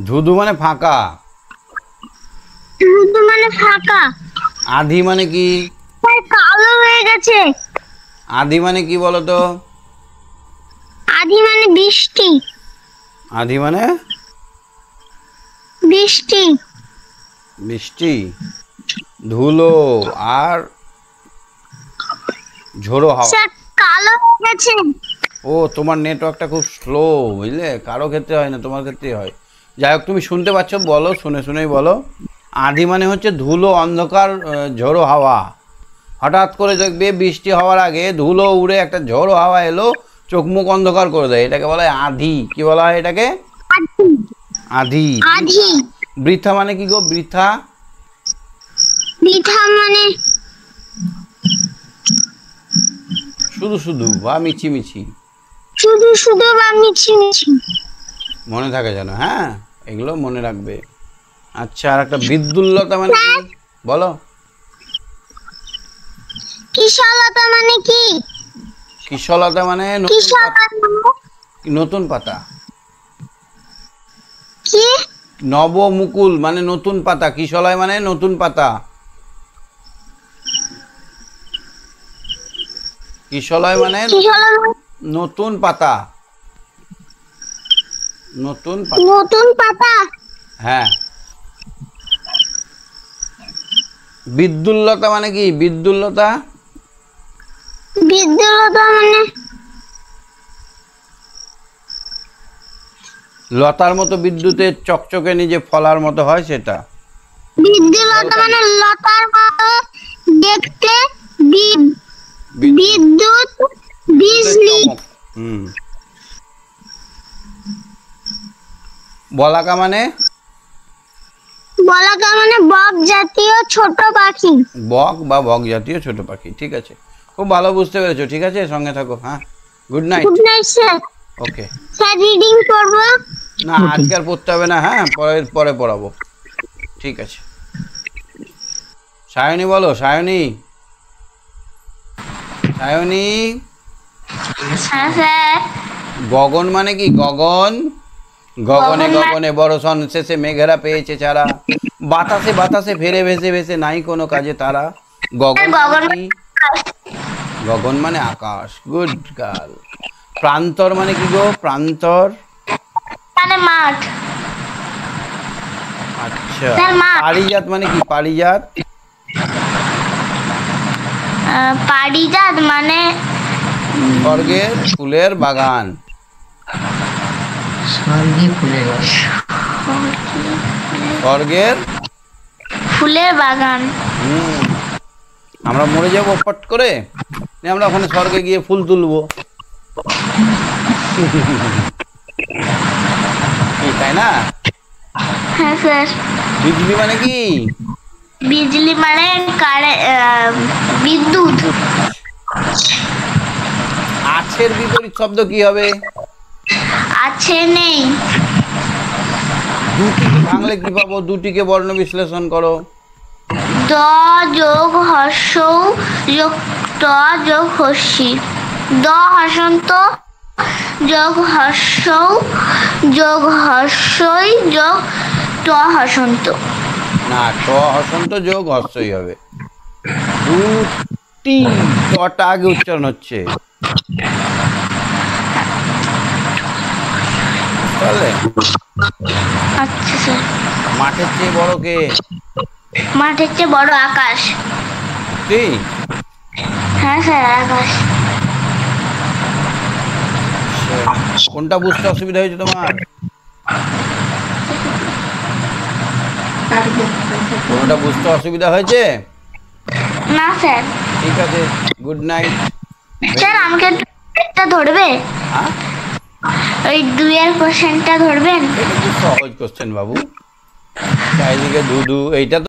ধুধু মানে ফাঁকা। ধুধু মানে ফাঁকা। আধি মানে কি? কালো হয়ে গেছে। আধি মানে কি বলো তো? আধি মানে বৃষ্টি। আধি মানে? বৃষ্টি। বৃষ্টি, ধুলো আর ঝোড়ো হাওয়া। স্যার, কালো হয়ে গেছে। ও, তোমার নেটওয়ার্কটা খুব স্লো, বুঝলে? কারো ক্ষেত্রে হয় না, তোমার ক্ষেত্রেই হয়। যাই হোক, তুমি শুনতে পাচ্ছ, বলো, শুনে শুনেই বলো। আধি মানে হচ্ছে ধুলো, অন্ধকার, ঝোড়ো হাওয়া। হঠাৎ করে দেখবে বৃষ্টি হওয়ার আগে ধুলো উড়ে একটা ঝোড়ো হাওয়া এলো, চোখ মুখ অন্ধকার করে দেয়। এটাকে বলা হয় আধি। কি বলা হয় এটাকে? আধি। আধি। বৃথা মানে কি গো? বৃথা? বৃথা মানে শুধু শুধু বা মিছিমিছি। শুধু শুধু বা মিছিমিছি। মনে থাকে যেন, হ্যাঁ, এগুলো মনে রাখবে। আচ্ছা, আর একটা বিদ্যুল্লতা মানে কি বলো? কিশলতা মানে কি? কিশলতা মানে নতুন পাতা। কি? নবমুকুল মানে নতুন পাতা, কিশলয় মানে নতুন পাতা। কিশলয় মানে নতুন পাতা। নতুন পাতা, নতুন পাতা। হ্যাঁ। বিদ্যুল্লতা মানে কি? বিদ্যুল্লতা বিদ্যুলতা মানে লতার মতো বিদ্যুতের চকচকে নিজে ফলার মতো হয় সেটা। বিদ্যুলতা মানে লতার মতো দেখতে। বিদ্যুৎ বিজলি। হুম। বলাকা মানে? বলাকা মানে বক জাতীয় ছোট পাখি। বক বা বক জাতীয় ছোট পাখি, ঠিক আছে, খুব ভালো বুঝতে পেরেছো। ঠিক আছে, সঙ্গে থাকো। হ্যাঁ, good night. Good night sir. Okay sir reading করবো না, আজকে আর পড়তে হবে না, হ্যাঁ, পরে পড়াবো। ঠিক আছে, সায়নী বলো। সায়নী, সায়নী। হ্যাঁ স্যার। গগন মানে কি? গগন, গগনে গগনে বরষণ শেষে মেঘেরা পেয়েছে চারা, বাতাসে বাতাসে ফেরে ভেসে ভেসে নাই কোনো কাজে তারা। গগন মানে কি? গগন মানে আকাশ। Good girl. প্রান্তর মানে কি গো? প্রান্তর মানে মাঠ। আচ্ছা। পারিজাত মানে কি? পারিজাত, পারিজাত মানে স্বর্গের ফুলের বাগান। স্বর্গের ফুলের বাগান। আমরা মরে যাবো ফট করে, আমরা ওখানে স্বর্গে গিয়ে ফুল তুলবো, তাই না? হ্যাঁ স্যার। বিজলি মানে কি? বিজলি মানে বিদ্যুৎ। আছের বিপরীত শব্দ কি হবে? আছে নেই। দুটিকে ভাঙলে কি পাবো? দুটিকে বর্ণ বিশ্লেষণ করো। দ যোগ হর্ষ যোগ ট যোগ হর্ষি। দ হসন্ত যোগ হর্ষ যোগ হর্ষই যোগ ট হসন্ত। না, ট হসন্ত যোগ হর্ষই হবে। দুটি, টটা আগে উচ্চারণ হচ্ছে, বুঝলে? আচ্ছা স্যার। মাঠের চেয়ে বড় কে? মাঠের চেয়ে বড় আকাশ। তুই? হ্যাঁ স্যার, আকাশ। কোনটা বুঝতে অসুবিধা হয়েছে তোমার? কোনটা বুঝতে অসুবিধা হয়েছে? না স্যার। ঠিক আছে, গুড নাইট। স্যার আমাকে একটা ধরবে? হ্যাঁ, ওই 2 এর কোশ্চেনটা ধরবেন? এটা খুব সহজ কোশ্চেন বাবু। চারিদিকে ধুধু, এইটা তো